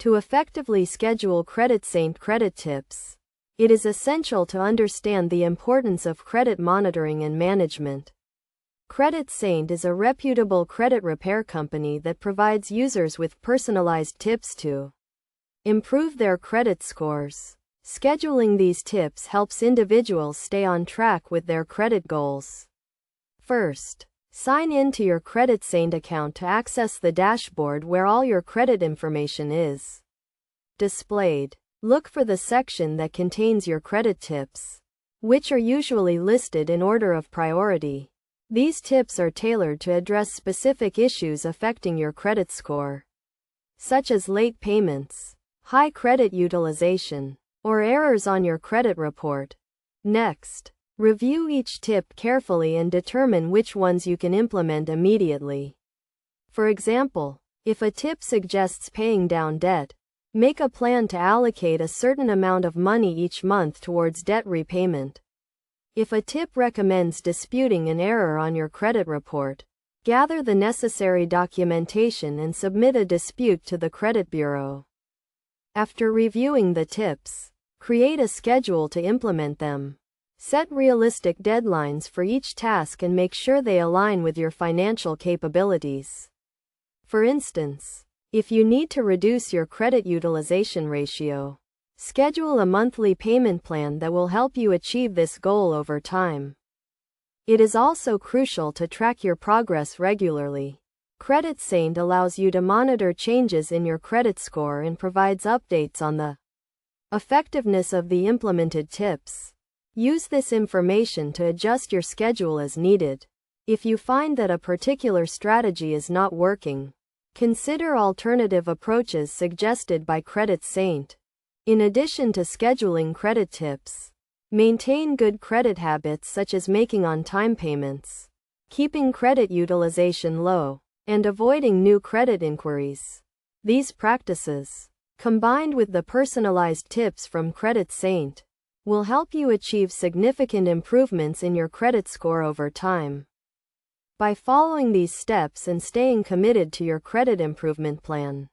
To effectively schedule CreditSaint credit tips, it is essential to understand the importance of credit monitoring and management. CreditSaint is a reputable credit repair company that provides users with personalized tips to improve their credit scores. Scheduling these tips helps individuals stay on track with their credit goals. First, sign in to your CreditSaint account to access the dashboard where all your credit information is displayed. Look for the section that contains your credit tips, which are usually listed in order of priority. These tips are tailored to address specific issues affecting your credit score, such as late payments, high credit utilization, or errors on your credit report. Next, review each tip carefully and determine which ones you can implement immediately. For example, if a tip suggests paying down debt, make a plan to allocate a certain amount of money each month towards debt repayment. If a tip recommends disputing an error on your credit report, gather the necessary documentation and submit a dispute to the credit bureau. After reviewing the tips, create a schedule to implement them. Set realistic deadlines for each task and make sure they align with your financial capabilities. For instance, if you need to reduce your credit utilization ratio, schedule a monthly payment plan that will help you achieve this goal over time. It is also crucial to track your progress regularly. CreditSaint allows you to monitor changes in your credit score and provides updates on the effectiveness of the implemented tips. Use this information to adjust your schedule as needed. If you find that a particular strategy is not working, consider alternative approaches suggested by CreditSaint. In addition to scheduling credit tips, maintain good credit habits such as making on-time payments, keeping credit utilization low, and avoiding new credit inquiries. These practices, combined with the personalized tips from CreditSaint, will help you achieve significant improvements in your credit score over time. By following these steps and staying committed to your credit improvement plan,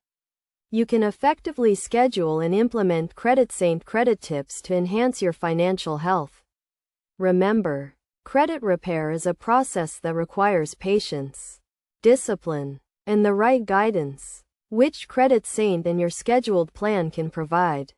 you can effectively schedule and implement CreditSaint credit tips to enhance your financial health. Remember, credit repair is a process that requires patience, discipline, and the right guidance, which CreditSaint and your scheduled plan can provide.